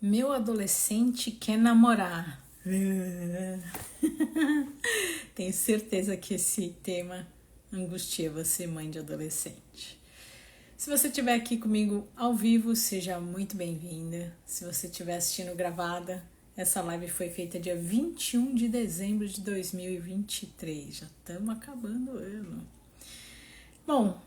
Meu adolescente quer namorar. Tenho certeza que esse tema angustia você, mãe de adolescente. Se você estiver aqui comigo ao vivo, seja muito bem-vinda. Se você estiver assistindo gravada, essa live foi feita dia 21 de dezembro de 2023. Já estamos acabando o ano. Bom,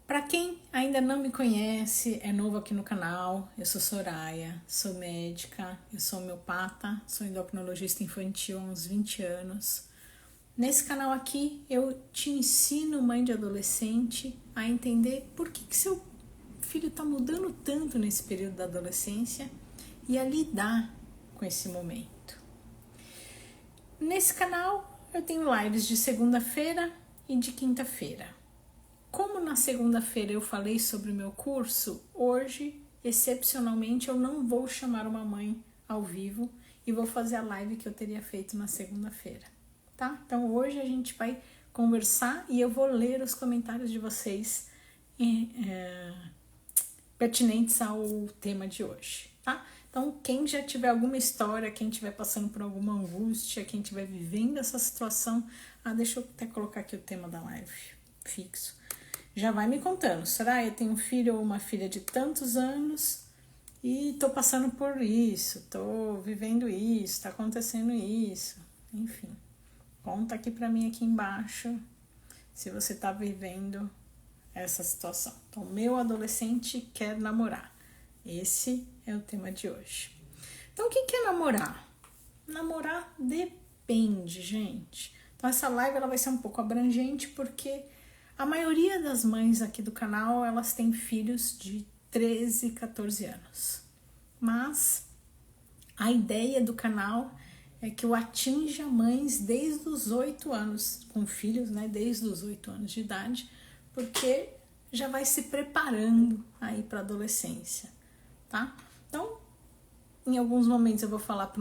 para quem ainda não me conhece, é novo aqui no canal, eu sou Soraya, sou médica, eu sou homeopata, sou endocrinologista infantil há uns 20 anos. Nesse canal aqui eu te ensino, mãe de adolescente, a entender por que seu filho está mudando tanto nesse período da adolescência e a lidar com esse momento. Nesse canal eu tenho lives de segunda-feira e de quinta-feira. Como na segunda-feira eu falei sobre o meu curso, hoje, excepcionalmente, eu não vou chamar uma mãe ao vivo e vou fazer a live que eu teria feito na segunda-feira, tá? Então hoje a gente vai conversar e eu vou ler os comentários de vocês pertinentes ao tema de hoje, tá? Então quem já tiver alguma história, quem estiver passando por alguma angústia, quem estiver vivendo essa situação, deixa eu até colocar aqui o tema da live fixo. Já vai me contando, será? Eu tenho um filho ou uma filha de tantos anos e tô passando por isso, tô vivendo isso, tá acontecendo isso, enfim. Conta aqui pra mim aqui embaixo se você tá vivendo essa situação. Então, meu adolescente quer namorar. Esse é o tema de hoje. Então, o que é namorar? Namorar depende, gente. Então, essa live ela vai ser um pouco abrangente porque a maioria das mães aqui do canal, elas têm filhos de 13, 14 anos. Mas a ideia do canal é que eu atinja mães desde os 8 anos, com filhos, né, desde os 8 anos de idade, porque já vai se preparando aí para a adolescência, tá? Então, em alguns momentos eu vou falar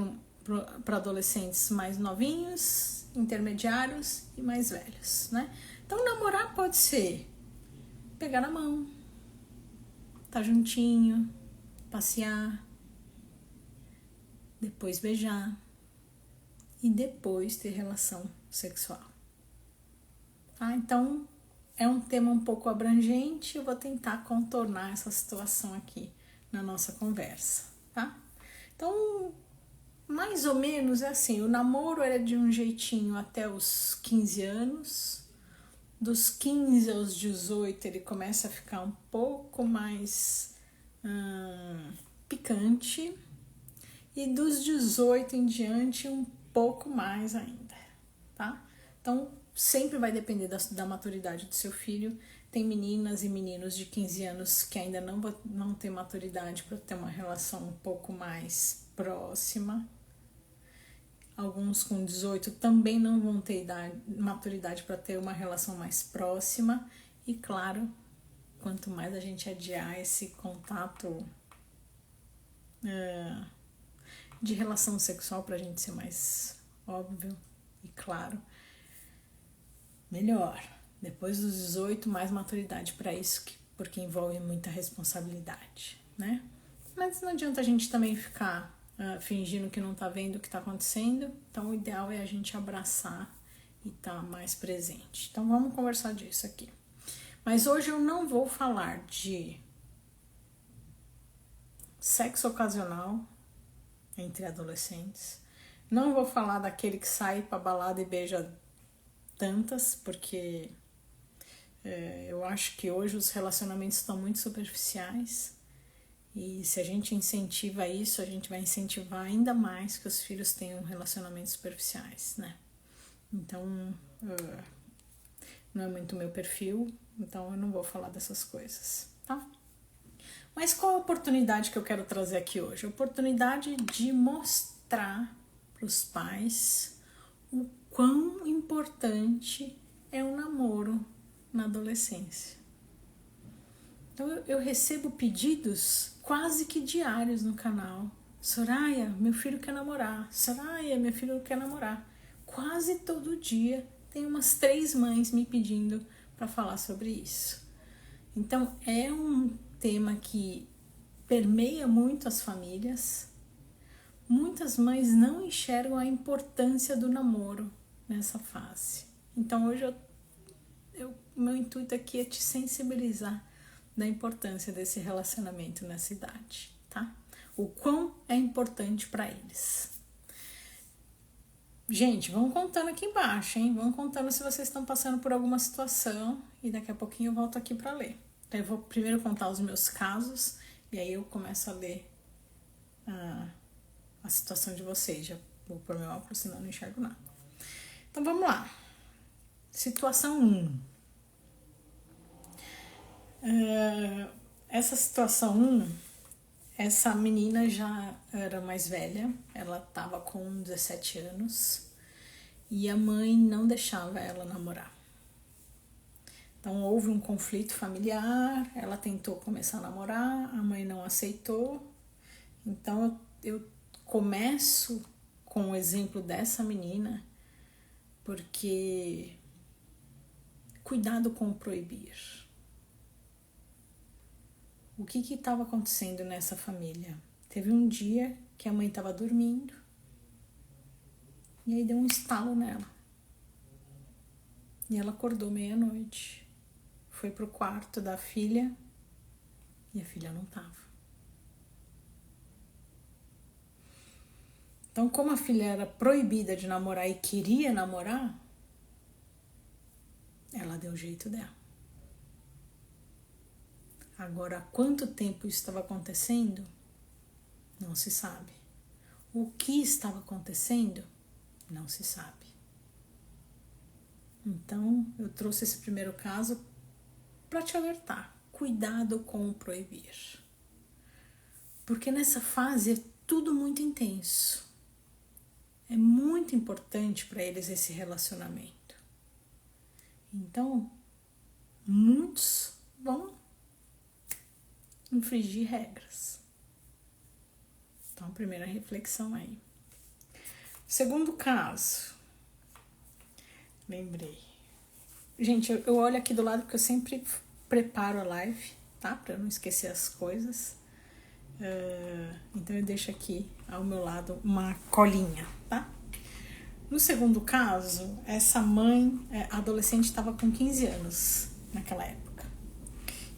para adolescentes mais novinhos, intermediários e mais velhos, né? Então, namorar pode ser pegar na mão, tá juntinho, passear, depois beijar e depois ter relação sexual. Tá? Então, é um tema um pouco abrangente, eu vou tentar contornar essa situação aqui na nossa conversa, tá? Então, mais ou menos é assim, o namoro era de um jeitinho até os 15 anos, dos 15 aos 18 ele começa a ficar um pouco mais picante e dos 18 em diante um pouco mais ainda, tá? Então sempre vai depender da maturidade do seu filho. Tem meninas e meninos de 15 anos que ainda não têm maturidade para ter uma relação um pouco mais próxima. Alguns com 18 também não vão ter maturidade para ter uma relação mais próxima. E claro, quanto mais a gente adiar esse contato de relação sexual, para a gente ser mais óbvio e claro, melhor. Depois dos 18, mais maturidade para isso, porque envolve muita responsabilidade, né? Mas não adianta a gente também ficar fingindo que não tá vendo o que tá acontecendo. Então o ideal é a gente abraçar e tá mais presente. Então vamos conversar disso aqui. Mas hoje eu não vou falar de sexo ocasional entre adolescentes. Não vou falar daquele que sai pra balada e beija tantas, porque eu acho que hoje os relacionamentos estão muito superficiais. E se a gente incentiva isso, a gente vai incentivar ainda mais que os filhos tenham relacionamentos superficiais, né? Então, não é muito meu perfil, então eu não vou falar dessas coisas, tá? Mas qual a oportunidade que eu quero trazer aqui hoje? A oportunidade de mostrar para os pais o quão importante é o namoro na adolescência. Então eu recebo pedidos quase que diários no canal. Soraya, meu filho quer namorar. Soraya, meu filho quer namorar. Quase todo dia tem umas 3 mães me pedindo para falar sobre isso. Então é um tema que permeia muito as famílias, muitas mães não enxergam a importância do namoro nessa fase. Então hoje meu intuito aqui é te sensibilizar da importância desse relacionamento nessa idade, tá? O quão é importante para eles. Gente, vão contando aqui embaixo, hein? Vão contando se vocês estão passando por alguma situação e daqui a pouquinho eu volto aqui para ler. Então eu vou primeiro contar os meus casos e aí eu começo a ler a situação de vocês. Já vou pôr meu óculos, senão eu não enxergo nada. Então vamos lá. Situação 1. Essa situação 1, essa menina já era mais velha, ela estava com 17 anos e a mãe não deixava ela namorar. Então houve um conflito familiar, ela tentou começar a namorar, a mãe não aceitou. Então eu começo com o exemplo dessa menina, porque cuidado com o proibir. O que estava acontecendo nessa família? Teve um dia que a mãe estava dormindo e aí deu um estalo nela. E ela acordou meia-noite, foi pro quarto da filha e a filha não estava. Então, como a filha era proibida de namorar e queria namorar, ela deu o jeito dela. Agora, há quanto tempo isso estava acontecendo? Não se sabe. O que estava acontecendo? Não se sabe. Então, eu trouxe esse primeiro caso para te alertar. Cuidado com o proibir. Porque nessa fase é tudo muito intenso. É muito importante para eles esse relacionamento. Então, muitos vão infringir regras. Então, a primeira reflexão aí. Segundo caso. Lembrei. Gente, eu olho aqui do lado porque eu sempre preparo a live, tá? Pra não esquecer as coisas. Então eu deixo aqui ao meu lado uma colinha, tá? No segundo caso, essa mãe, adolescente, estava com 15 anos naquela época.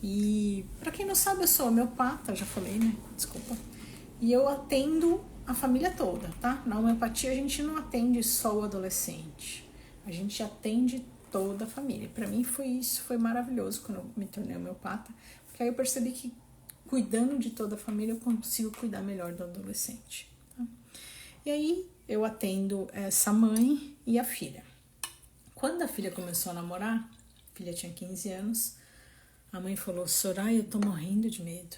E pra quem não sabe, eu sou homeopata, já falei, né? Desculpa. E eu atendo a família toda, tá? Na homeopatia a gente não atende só o adolescente. A gente atende toda a família. Pra mim foi maravilhoso quando eu me tornei homeopata, porque aí eu percebi que cuidando de toda a família eu consigo cuidar melhor do adolescente, tá? E aí eu atendo essa mãe e a filha. Quando a filha começou a namorar, a filha tinha 15 anos, a mãe falou: Soraya, eu tô morrendo de medo.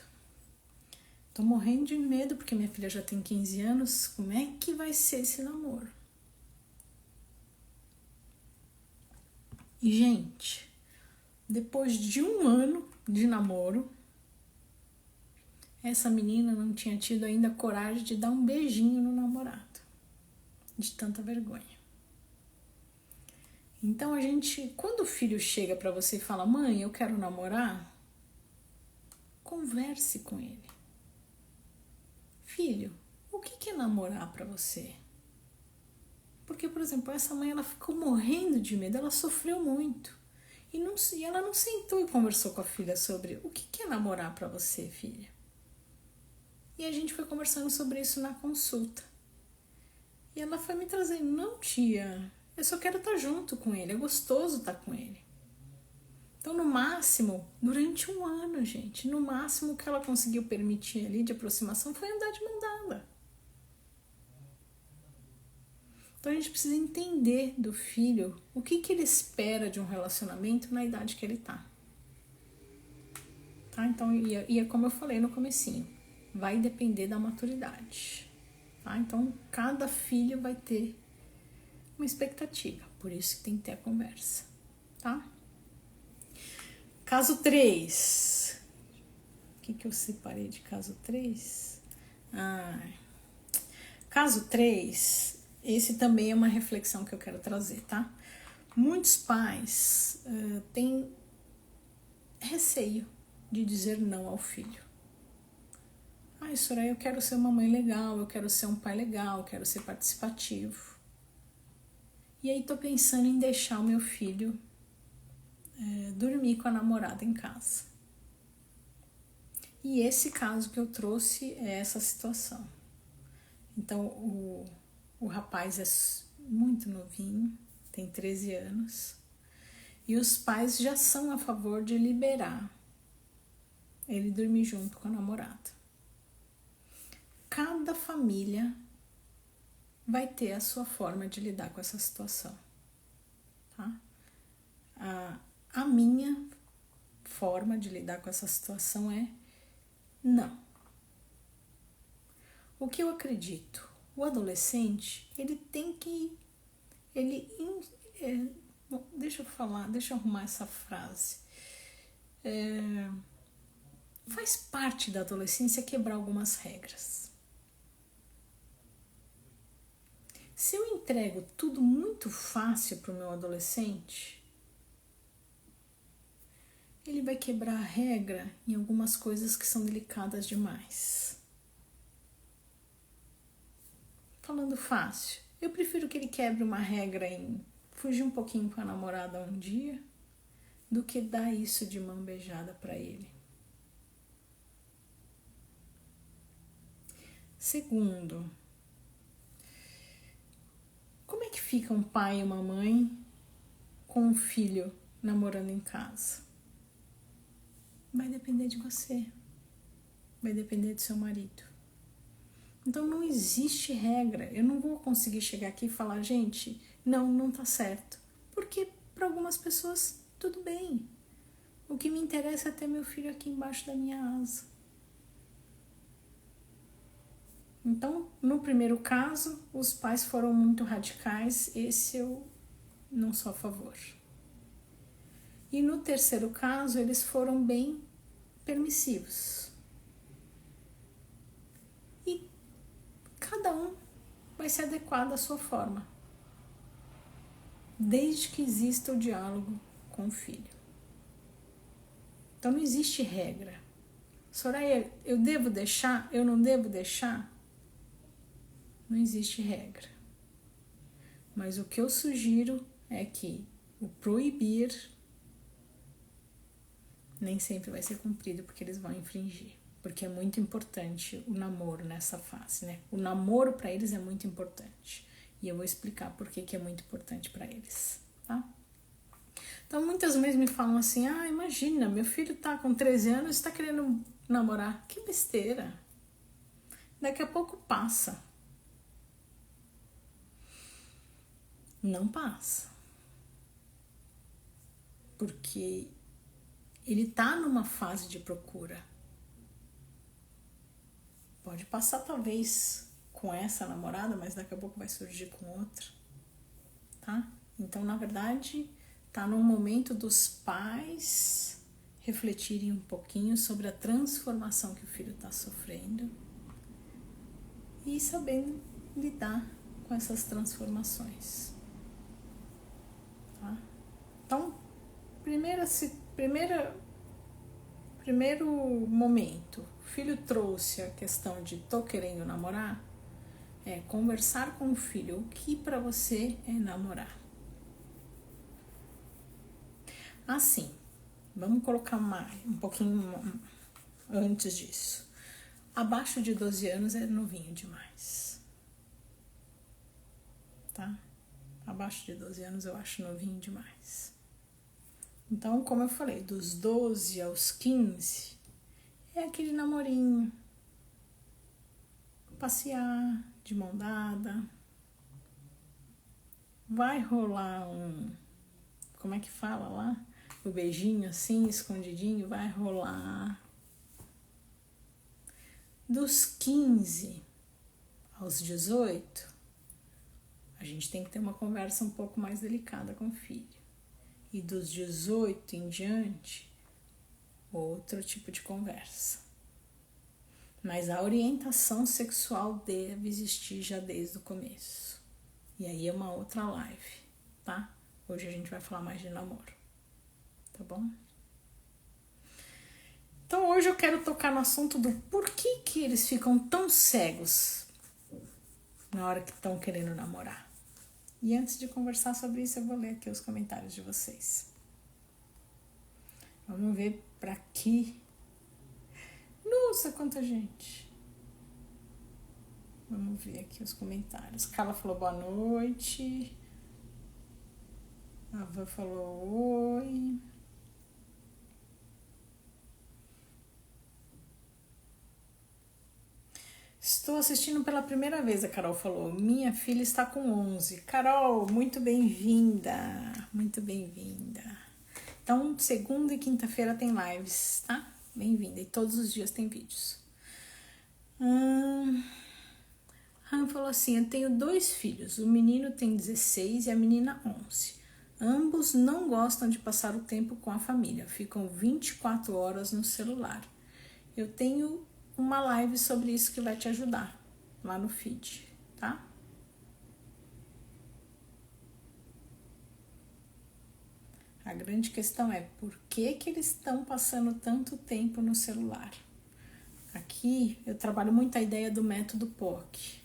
Tô morrendo de medo porque minha filha já tem 15 anos, como é que vai ser esse namoro? E, gente, depois de 1 ano de namoro, essa menina não tinha tido ainda coragem de dar um beijinho no namorado, de tanta vergonha. Então quando o filho chega pra você e fala: mãe, eu quero namorar, converse com ele. Filho, o que é namorar pra você? Porque, por exemplo, essa mãe, ela ficou morrendo de medo, ela sofreu muito. E ela não sentou e conversou com a filha sobre o que é namorar pra você, filha. E a gente foi conversando sobre isso na consulta. E ela foi me trazendo: não, tia, eu só quero estar junto com ele, é gostoso estar com ele. Então, no máximo, durante 1 ano, gente, no máximo que ela conseguiu permitir ali de aproximação foi andar de mão dada. Então, a gente precisa entender do filho o que ele espera de um relacionamento na idade que ele tá. Tá? Então, e é como eu falei no comecinho, vai depender da maturidade. Tá? Então, cada filho vai ter uma expectativa, por isso que tem que ter a conversa. Tá? Caso 3. O que eu separei de caso 3? Caso 3, esse também é uma reflexão que eu quero trazer, tá? Muitos pais têm receio de dizer não ao filho. Ai, Soraya, eu quero ser uma mãe legal, eu quero ser um pai legal, eu quero ser participativo. E aí tô pensando em deixar o meu filho dormir com a namorada em casa. E esse caso que eu trouxe é essa situação. Então o rapaz é muito novinho, tem 13 anos, e os pais já são a favor de liberar ele dormir junto com a namorada. Cada família vai ter a sua forma de lidar com essa situação, tá? A minha forma de lidar com essa situação é não. O que eu acredito? O adolescente, ele tem que... deixa eu arrumar essa frase. Faz parte da adolescência quebrar algumas regras. Se eu entrego tudo muito fácil para o meu adolescente, ele vai quebrar a regra em algumas coisas que são delicadas demais. Falando fácil, eu prefiro que ele quebre uma regra em fugir um pouquinho com a namorada um dia do que dar isso de mão beijada para ele. Segundo, como é que fica um pai e uma mãe com um filho namorando em casa? Vai depender de você, vai depender do seu marido. Então não existe regra. Eu não vou conseguir chegar aqui e falar, gente, não tá certo. Porque para algumas pessoas tudo bem. O que me interessa é ter meu filho aqui embaixo da minha asa. Então, no primeiro caso, os pais foram muito radicais, esse eu não sou a favor. E no terceiro caso, eles foram bem permissivos. E cada um vai se adequar da sua forma, desde que exista o diálogo com o filho. Então não existe regra. Soraya, eu devo deixar? Eu não devo deixar? Não existe regra. Mas o que eu sugiro é que o proibir nem sempre vai ser cumprido, porque eles vão infringir. Porque é muito importante o namoro nessa fase, né? O namoro para eles é muito importante. E eu vou explicar por que é muito importante para eles, tá? Então, muitas vezes me falam assim, imagina, meu filho tá com 13 anos e tá querendo namorar. Que besteira. Daqui a pouco passa. Não passa. Porque ele tá numa fase de procura. Pode passar talvez com essa namorada, mas daqui a pouco vai surgir com outra, tá? Então, na verdade, tá no momento dos pais refletirem um pouquinho sobre a transformação que o filho está sofrendo e sabendo lidar com essas transformações, tá? Então, primeiro momento, o filho trouxe a questão de tô querendo namorar, conversar com o filho, o que para você é namorar? Assim, vamos colocar um pouquinho antes disso. Abaixo de 12 anos é novinho demais, tá? Abaixo de 12 anos eu acho novinho demais. Então, como eu falei, dos 12 aos 15 é aquele namorinho, passear de mão dada, vai rolar como é que fala lá? O beijinho assim, escondidinho, vai rolar. Dos 15 aos 18, a gente tem que ter uma conversa um pouco mais delicada com o filho. E dos 18 em diante, outro tipo de conversa. Mas a orientação sexual deve existir já desde o começo. E aí é uma outra live, tá? Hoje a gente vai falar mais de namoro, tá bom? Então hoje eu quero tocar no assunto do porquê que eles ficam tão cegos na hora que estão querendo namorar. E antes de conversar sobre isso, eu vou ler aqui os comentários de vocês. Vamos ver pra aqui. Nossa, quanta gente. Vamos ver aqui os comentários. Carla falou boa noite. A Van falou oi. Estou assistindo pela primeira vez, a Carol falou. Minha filha está com 11. Carol, muito bem-vinda. Muito bem-vinda. Então, segunda e quinta-feira tem lives, tá? Bem-vinda. E todos os dias tem vídeos. Han falou assim, eu tenho 2 filhos. O menino tem 16 e a menina 11. Ambos não gostam de passar o tempo com a família. Ficam 24 horas no celular. Eu tenho uma live sobre isso que vai te ajudar lá no feed, tá? A grande questão é por que eles estão passando tanto tempo no celular? Aqui eu trabalho muito a ideia do método POC.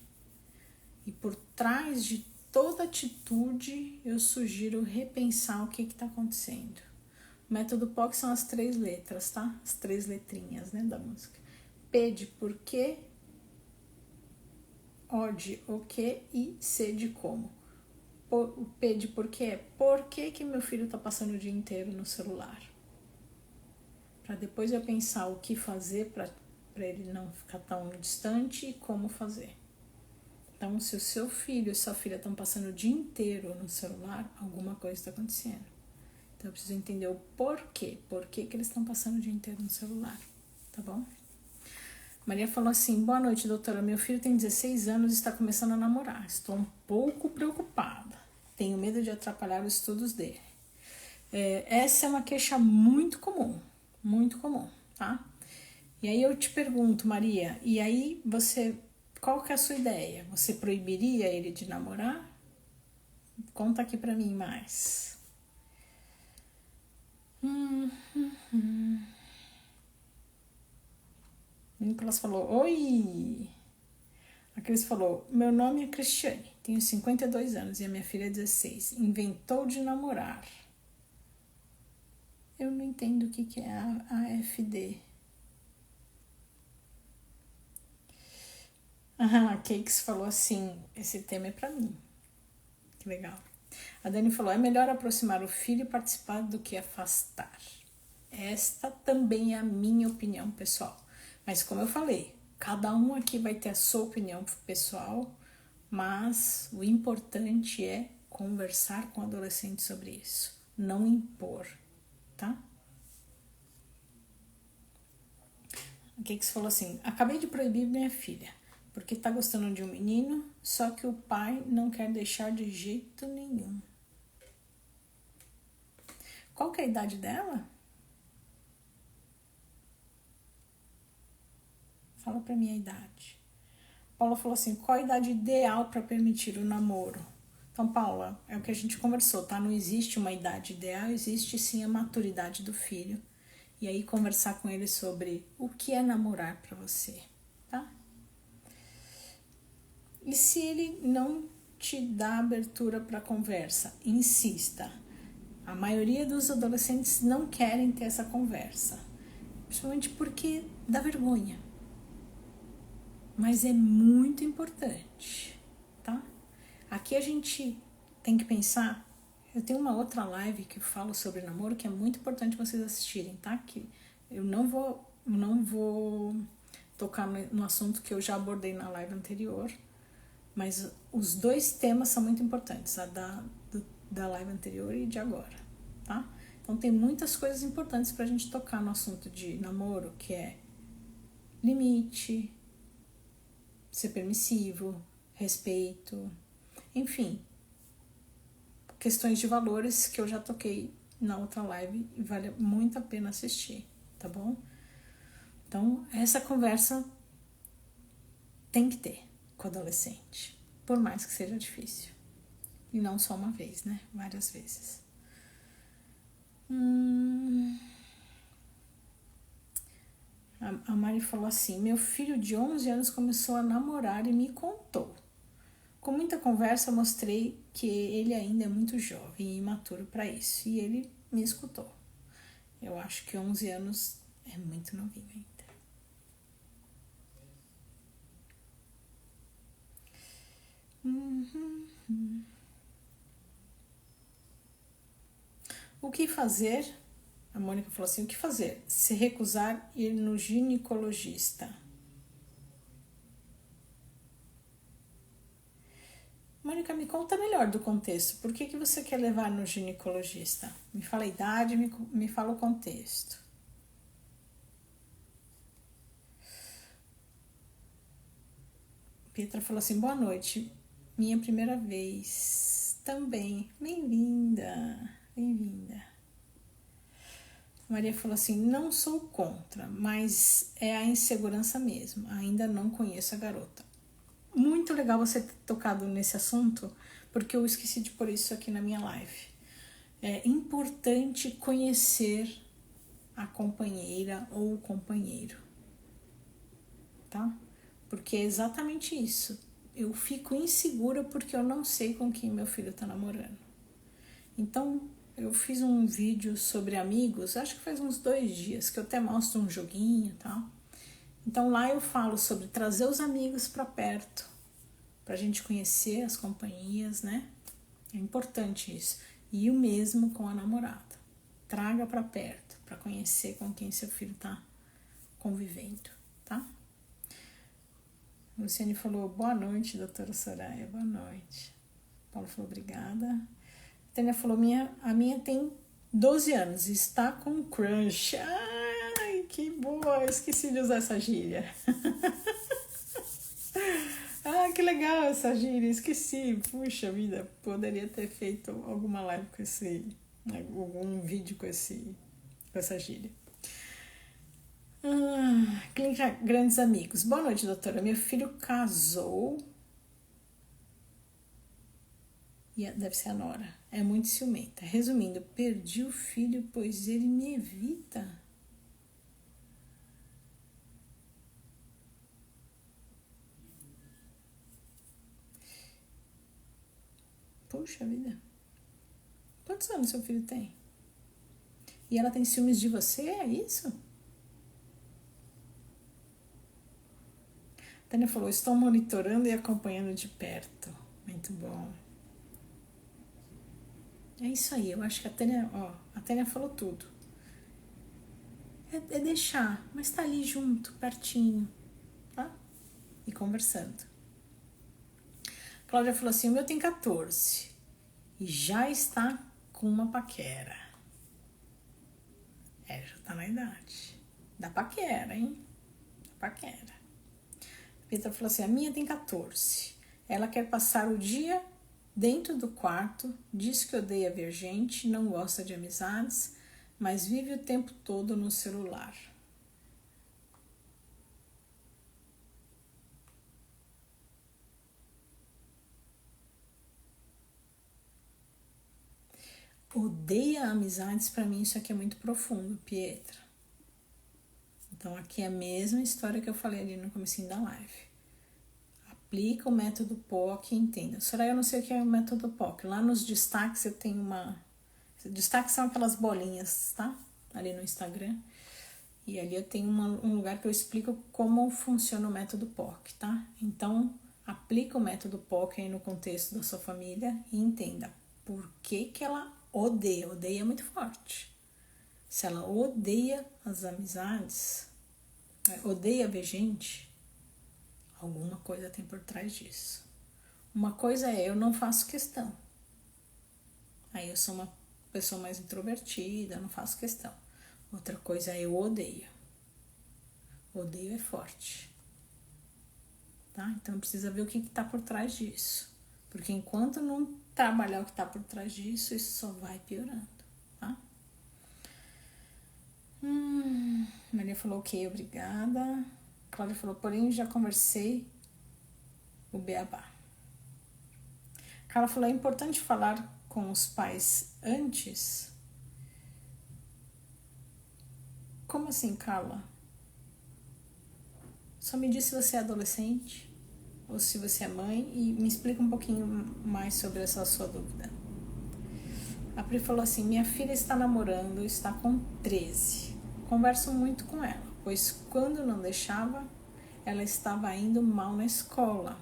E por trás de toda atitude eu sugiro repensar o que está acontecendo. O método POC são as 3 letras, tá? As 3 letrinhas, né, da música. P de porquê, O de o que e C de como. O P de porquê é por que meu filho está passando o dia inteiro no celular. Para depois eu pensar o que fazer para ele não ficar tão distante e como fazer. Então, se o seu filho e sua filha estão passando o dia inteiro no celular, alguma coisa está acontecendo. Então, eu preciso entender o porquê. Por que eles estão passando o dia inteiro no celular, tá bom? Maria falou assim, boa noite, doutora. Meu filho tem 16 anos e está começando a namorar. Estou um pouco preocupada. Tenho medo de atrapalhar os estudos dele. Essa é uma queixa muito comum, tá? E aí eu te pergunto, Maria, e aí qual que é a sua ideia? Você proibiria ele de namorar? Conta aqui pra mim mais. O Nicolas falou, oi! A Cris falou, meu nome é Cristiane, tenho 52 anos e a minha filha é 16. Inventou de namorar. Eu não entendo o que é a AFD. A Cakes falou assim, esse tema é pra mim. Que legal. A Dani falou, é melhor aproximar o filho e participar do que afastar. Esta também é a minha opinião pessoal. Mas como eu falei, cada um aqui vai ter a sua opinião pessoal, mas o importante é conversar com o adolescente sobre isso, não impor, tá? O que você falou assim, acabei de proibir minha filha, porque tá gostando de um menino, só que o pai não quer deixar de jeito nenhum. Qual que é a idade dela? Fala pra mim a idade. Paula falou assim, qual a idade ideal para permitir o namoro? Então, Paula, é o que a gente conversou, tá? Não existe uma idade ideal, existe sim a maturidade do filho. E aí conversar com ele sobre o que é namorar para você, tá? E se ele não te dá abertura para conversa, insista. A maioria dos adolescentes não querem ter essa conversa, principalmente porque dá vergonha. Mas é muito importante, tá? Aqui a gente tem que pensar. Eu tenho uma outra live que eu falo sobre namoro que é muito importante vocês assistirem, tá? Que eu não vou tocar no assunto que eu já abordei na live anterior, mas os 2 temas são muito importantes, a da live anterior e de agora, tá? Então tem muitas coisas importantes pra gente tocar no assunto de namoro, que é limite, ser permissivo, respeito, enfim, questões de valores que eu já toquei na outra live e vale muito a pena assistir, tá bom? Então, essa conversa tem que ter com o adolescente, por mais que seja difícil. E não só uma vez, né? Várias vezes. A Mari falou assim: meu filho de 11 anos começou a namorar e me contou. Com muita conversa, mostrei que ele ainda é muito jovem e imaturo para isso. E ele me escutou. Eu acho que 11 anos é muito novinho ainda. O que fazer? A Mônica falou assim: o que fazer? Se recusar ir no ginecologista. Mônica, me conta melhor do contexto. Por que você quer levar no ginecologista? Me fala a idade, me fala o contexto. Pietra falou assim: boa noite, minha primeira vez. Também, bem-vinda, bem-vinda. Maria falou assim: não sou contra, mas é a insegurança mesmo. Ainda não conheço a garota. Muito legal você ter tocado nesse assunto, porque eu esqueci de pôr isso aqui na minha live. É importante conhecer a companheira ou o companheiro, tá? Porque é exatamente isso. Eu fico insegura porque eu não sei com quem meu filho tá namorando. Então, eu fiz um vídeo sobre amigos, acho que faz uns 2 dias, que eu até mostro um joguinho e tal. Então, lá eu falo sobre trazer os amigos para perto, pra gente conhecer as companhias, né? É importante isso. E o mesmo com a namorada. Traga para perto, para conhecer com quem seu filho tá convivendo, tá? Luciane falou: boa noite, doutora Soraya, boa noite. Paulo falou: obrigada. A Tânia falou: a minha tem 12 anos e está com crush. Ai, que boa, eu esqueci de usar essa gíria. Ah, que legal essa gíria, esqueci. Puxa vida, poderia ter feito alguma live com algum vídeo com essa gíria. Clínica Grandes Amigos. Boa noite, doutora. Meu filho casou. E deve ser a nora. É muito ciumenta. Resumindo, perdi o filho, pois ele me evita. Puxa vida. Quantos anos seu filho tem? E ela tem ciúmes de você? É isso? A Tânia falou: estou monitorando e acompanhando de perto. Muito bom. É isso aí, eu acho que a Tânia falou tudo. É deixar, mas tá ali junto, pertinho, tá? E conversando. Cláudia falou assim: o meu tem 14 e já está com uma paquera. Já tá na idade da paquera, hein? Da paquera. Petra falou assim: a minha tem 14. Ela quer passar o dia dentro do quarto, diz que odeia ver gente, não gosta de amizades, mas vive o tempo todo no celular. Odeia amizades, para mim isso aqui é muito profundo, Pietra. Então aqui é a mesma história que eu falei ali no comecinho da live. Aplica o método POC e entenda. Soraya, eu não sei o que é o método POC. Lá nos destaques eu tenho uma... Destaques são aquelas bolinhas, tá? Ali no Instagram. E ali eu tenho um lugar que eu explico como funciona o método POC, tá? Então, aplica o método POC aí no contexto da sua família e entenda por que ela odeia. Odeia é muito forte. Se ela odeia as amizades, odeia ver gente, alguma coisa tem por trás disso. Uma coisa é, eu não faço questão. Aí eu sou uma pessoa mais introvertida, não faço questão. Outra coisa é, eu odeio. Odeio é forte. Tá? Então precisa ver o que está por trás disso. Porque enquanto não trabalhar o que está por trás disso, isso só vai piorando. Tá? Maria falou: ok, obrigada. Cláudia falou: porém já conversei o beabá. Carla falou: é importante falar com os pais antes? Como assim, Carla? Só me diz se você é adolescente ou se você é mãe e me explica um pouquinho mais sobre essa sua dúvida. A Pri falou assim: minha filha está namorando, está com 13. Converso muito com ela, pois quando não deixava, ela estava indo mal na escola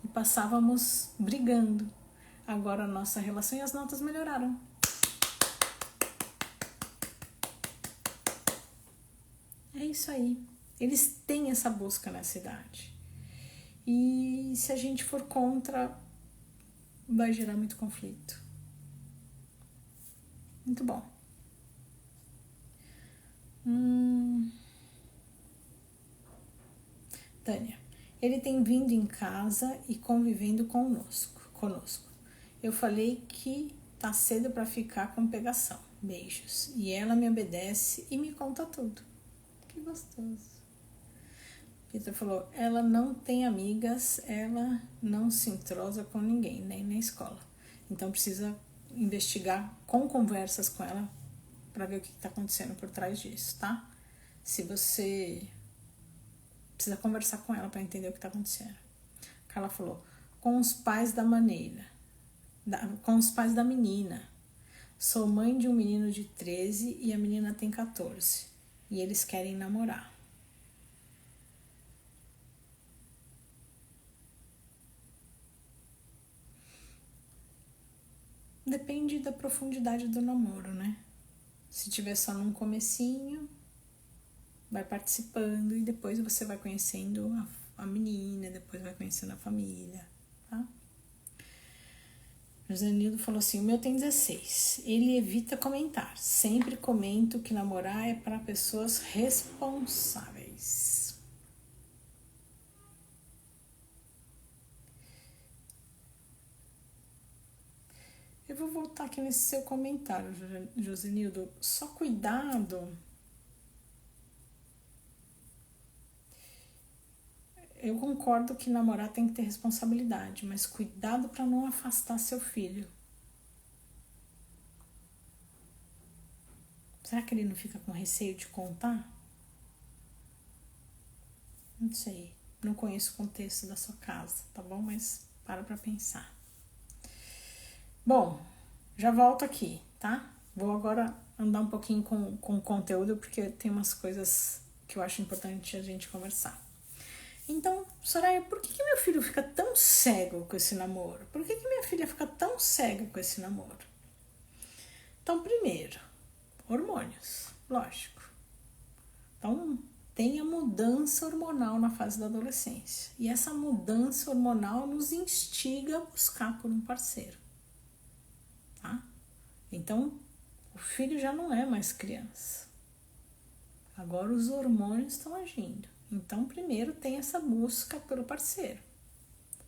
e passávamos brigando. Agora a nossa relação e as notas melhoraram. É isso aí. Eles têm essa busca nessa idade. E se a gente for contra, vai gerar muito conflito. Muito bom. Tânia, ele tem vindo em casa e convivendo conosco. Eu falei que tá cedo para ficar com pegação. Beijos. E ela me obedece e me conta tudo. Que gostoso. Peter falou, ela não tem amigas, ela não se entrosa com ninguém, nem na escola. Então precisa investigar com conversas com ela para ver o que está acontecendo por trás disso, tá? Se você precisa conversar com ela para entender o que está acontecendo. Carla falou, com os pais da menina. Sou mãe de um menino de 13 e a menina tem 14. E eles querem namorar. Depende da profundidade do namoro, né? Se tiver só num comecinho, vai participando e depois você vai conhecendo a menina, depois vai conhecendo a família, tá? José Nildo falou assim, o meu tem 16. Ele evita comentar. Sempre comento que namorar é para pessoas responsáveis. Eu vou voltar aqui nesse seu comentário, Josenildo. Só cuidado. Eu concordo que namorar tem que ter responsabilidade, mas cuidado para não afastar seu filho. Será que ele não fica com receio de contar? Não sei. Não conheço o contexto da sua casa, tá bom? Mas para pensar. Bom, já volto aqui, tá? Vou agora andar um pouquinho com conteúdo, porque tem umas coisas que eu acho importante a gente conversar. Então, Soraya, por que meu filho fica tão cego com esse namoro? Por que minha filha fica tão cega com esse namoro? Então, primeiro, hormônios, lógico. Então, tem a mudança hormonal na fase da adolescência. E essa mudança hormonal nos instiga a buscar por um parceiro. Tá? Então, o filho já não é mais criança. Agora os hormônios estão agindo. Então, primeiro tem essa busca pelo parceiro.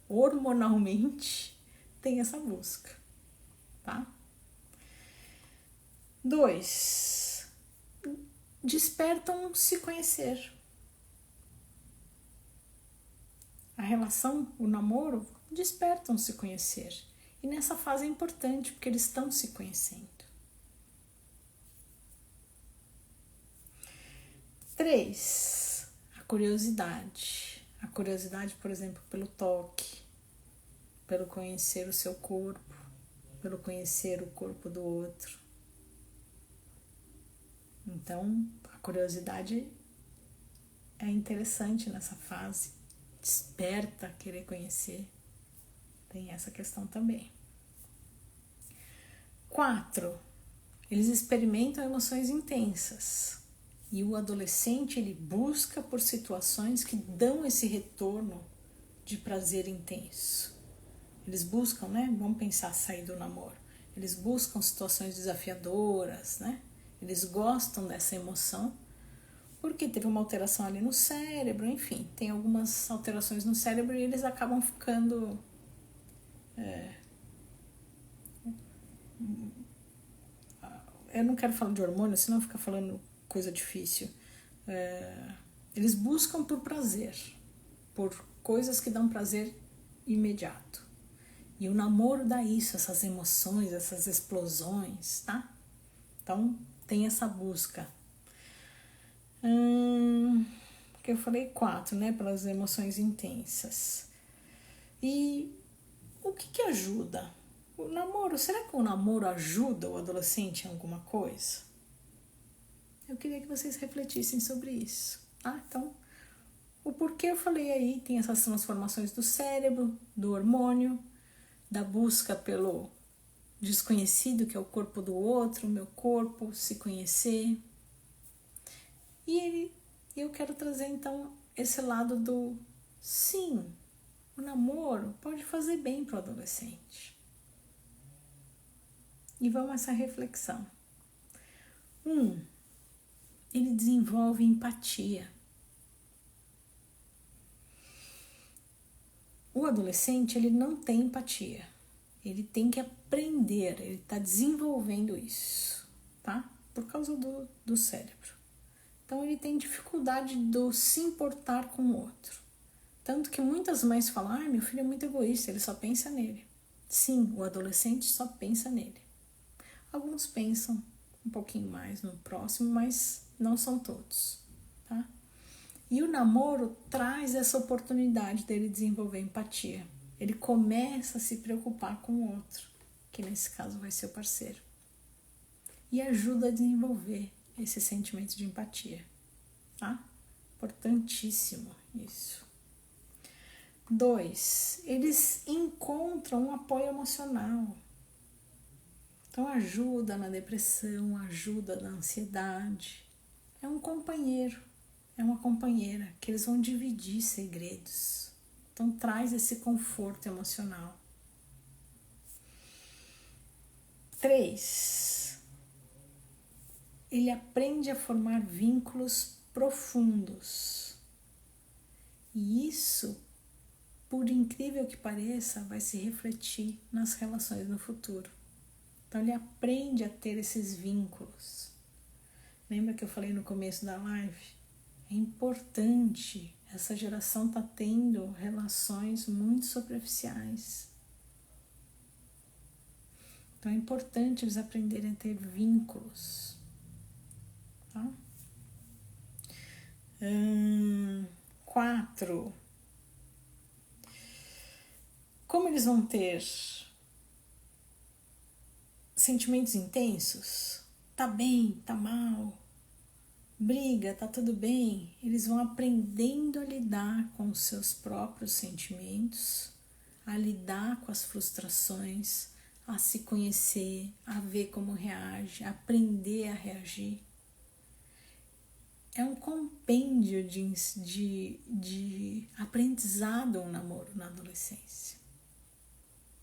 Hormonalmente, tem essa busca. Tá? 2. Despertam se conhecer. A relação, o namoro, despertam se conhecer. E nessa fase é importante, porque eles estão se conhecendo. 3. A curiosidade. A curiosidade, por exemplo, pelo toque, pelo conhecer o seu corpo, pelo conhecer o corpo do outro. Então, a curiosidade é interessante nessa fase. Desperta querer conhecer. Tem essa questão também. 4. Eles experimentam emoções intensas. E o adolescente, ele busca por situações que dão esse retorno de prazer intenso. Eles buscam, né? Vamos pensar sair do namoro. Eles buscam situações desafiadoras, né? Eles gostam dessa emoção porque teve uma alteração ali no cérebro, enfim. Tem algumas alterações no cérebro e eles acabam ficando... Eu não quero falar de hormônio, senão fica falando coisa difícil. Eles buscam por prazer, por coisas que dão prazer imediato. E o namoro dá isso, essas emoções, essas explosões, tá? Então, tem essa busca. O porque eu falei 4, né? Pelas emoções intensas. E o que ajuda? O namoro, será que o namoro ajuda o adolescente em alguma coisa? Eu queria que vocês refletissem sobre isso, tá? Então, o porquê eu falei aí, tem essas transformações do cérebro, do hormônio, da busca pelo desconhecido, que é o corpo do outro, o meu corpo, se conhecer. E eu quero trazer então esse lado do sim, o namoro pode fazer bem para o adolescente. E vamos a essa reflexão. Ele desenvolve empatia. O adolescente, ele não tem empatia. Ele tem que aprender, ele está desenvolvendo isso, tá? Por causa do cérebro. Então, ele tem dificuldade de se importar com o outro. Tanto que muitas mães falam, meu filho é muito egoísta, ele só pensa nele. Sim, o adolescente só pensa nele. Alguns pensam um pouquinho mais no próximo, mas não são todos, tá? E o namoro traz essa oportunidade dele desenvolver empatia. Ele começa a se preocupar com o outro, que nesse caso vai ser o parceiro. E ajuda a desenvolver esse sentimento de empatia, tá? Importantíssimo isso. 2, eles encontram um apoio emocional. Então ajuda na depressão, ajuda na ansiedade. É um companheiro, é uma companheira que eles vão dividir segredos. Então traz esse conforto emocional. 3, ele aprende a formar vínculos profundos. E isso, por incrível que pareça, vai se refletir nas relações no futuro. Então ele aprende a ter esses vínculos. Lembra que eu falei no começo da live? É importante, essa geração está tendo relações muito superficiais. Então é importante eles aprenderem a ter vínculos. Tá? 4. Como eles vão ter sentimentos intensos? Tá bem, tá mal, briga, tá tudo bem. Eles vão aprendendo a lidar com os seus próprios sentimentos, a lidar com as frustrações, a se conhecer, a ver como reage, a aprender a reagir. É um compêndio de aprendizado um namoro na adolescência.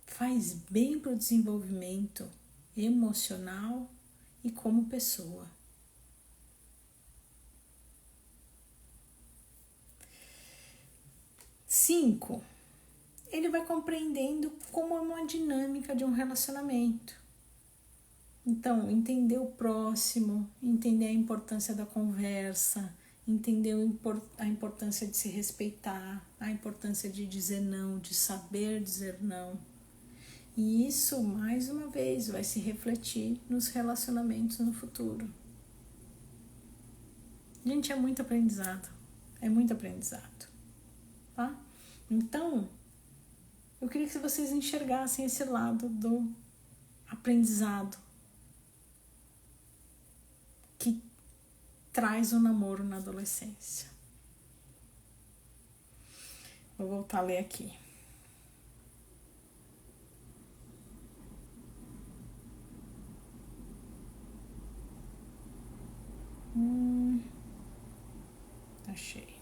Faz bem para o desenvolvimento emocional e como pessoa. 5, ele vai compreendendo como é uma dinâmica de um relacionamento. Então, entender o próximo, entender a importância da conversa, entender a importância de se respeitar, a importância de dizer não, de saber dizer não. E isso, mais uma vez, vai se refletir nos relacionamentos no futuro. Gente, é muito aprendizado. É muito aprendizado. Tá? Então, eu queria que vocês enxergassem esse lado do aprendizado que traz o namoro na adolescência. Vou voltar a ler aqui. Achei.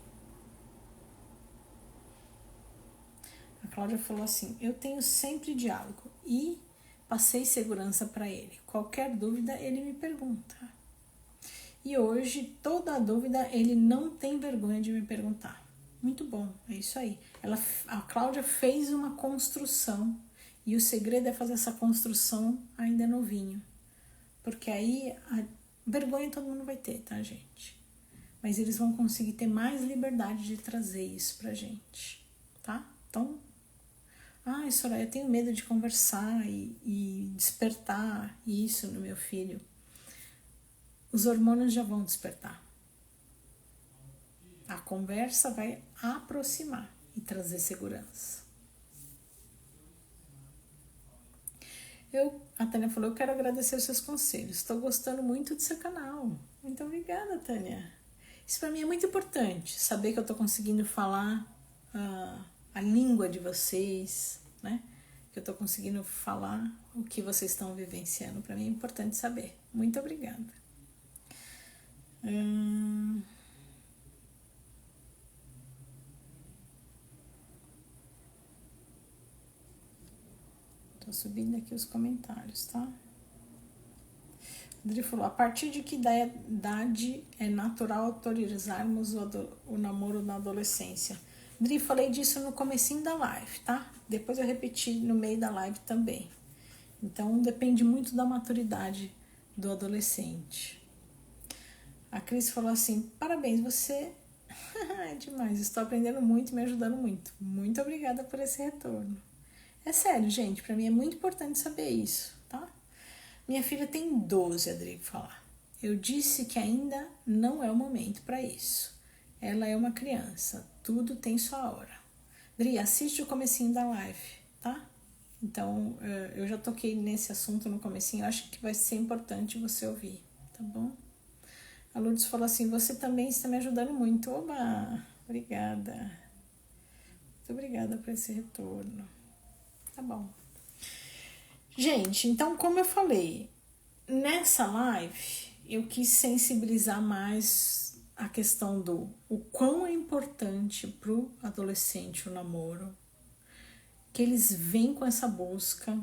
A Cláudia falou assim: eu tenho sempre diálogo e passei segurança para ele. Qualquer dúvida ele me pergunta. E hoje, toda a dúvida ele não tem vergonha de me perguntar. Muito bom, é isso aí. A Cláudia fez uma construção e o segredo é fazer essa construção ainda novinho. Porque aí a vergonha todo mundo vai ter, tá, gente? Mas eles vão conseguir ter mais liberdade de trazer isso pra gente, tá? Então, Soraya, eu tenho medo de conversar e despertar isso no meu filho. Os hormônios já vão despertar. A conversa vai aproximar e trazer segurança. A Tânia falou, eu quero agradecer os seus conselhos. Estou gostando muito do seu canal. Muito obrigada, Tânia. Isso para mim é muito importante, saber que eu estou conseguindo falar a língua de vocês, né? Que eu estou conseguindo falar o que vocês estão vivenciando. Para mim é importante saber. Muito obrigada. Tô subindo aqui os comentários, tá? Adri falou, a partir de que idade é natural autorizarmos o namoro na adolescência? Adri, falei disso no comecinho da live, tá? Depois eu repeti no meio da live também. Então, depende muito da maturidade do adolescente. A Cris falou assim, parabéns, você é demais, estou aprendendo muito e me ajudando muito. Muito obrigada por esse retorno. É sério, gente, pra mim é muito importante saber isso, tá? Minha filha tem 12, a Adri falar. Eu disse que ainda não é o momento para isso. Ela é uma criança, tudo tem sua hora. Adri, assiste o comecinho da live, tá? Então, eu já toquei nesse assunto no comecinho, eu acho que vai ser importante você ouvir, tá bom? A Lourdes falou assim, você também está me ajudando muito. Oba, obrigada. Muito obrigada por esse retorno. Tá bom. Gente, então como eu falei, nessa live eu quis sensibilizar mais a questão do o quão é importante pro adolescente o namoro, que eles vêm com essa busca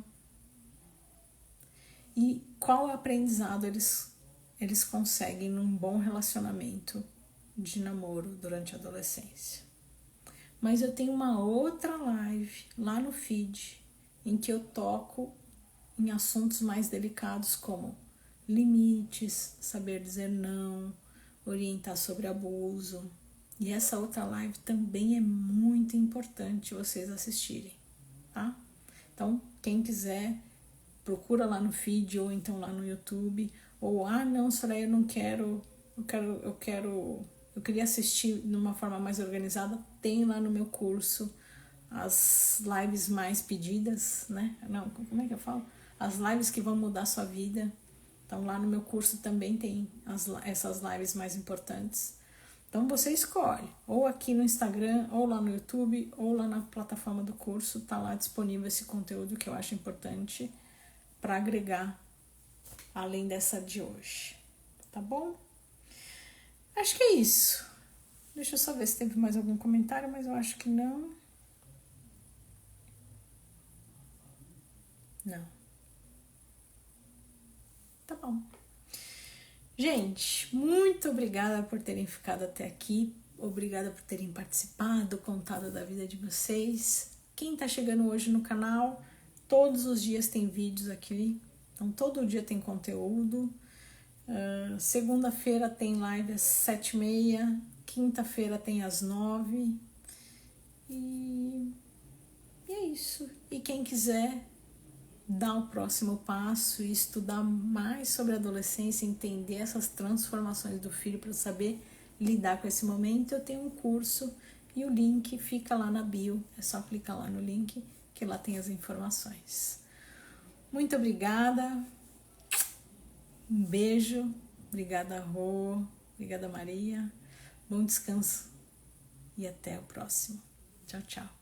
e qual aprendizado eles conseguem num bom relacionamento de namoro durante a adolescência. Mas eu tenho uma outra live lá no feed em que eu toco em assuntos mais delicados como limites, saber dizer não, orientar sobre abuso. E essa outra live também é muito importante vocês assistirem, tá? Então, quem quiser, procura lá no feed ou então lá no YouTube. Ou, não, Soraya, eu não quero, eu queria assistir de uma forma mais organizada. Tem lá no meu curso as lives mais pedidas, né? Não, como é que eu falo? As lives que vão mudar a sua vida. Então, lá no meu curso também tem essas lives mais importantes. Então, você escolhe, ou aqui no Instagram, ou lá no YouTube, ou lá na plataforma do curso, tá lá disponível esse conteúdo que eu acho importante para agregar, além dessa de hoje. Tá bom? Acho que é isso. Deixa eu só ver se teve mais algum comentário, mas eu acho que não. Não. Tá bom. Gente, muito obrigada por terem ficado até aqui. Obrigada por terem participado, contado da vida de vocês. Quem tá chegando hoje no canal, todos os dias tem vídeos aqui. Então, todo dia tem conteúdo. Segunda-feira tem live às 7h30. Quinta-feira tem às 9h. E é isso. E quem quiser dar o próximo passo e estudar mais sobre a adolescência, entender essas transformações do filho para saber lidar com esse momento, eu tenho um curso e o link fica lá na bio. É só clicar lá no link que lá tem as informações. Muito obrigada. Um beijo. Obrigada, Rô. Obrigada, Maria. Bom descanso e até o próximo. Tchau, tchau.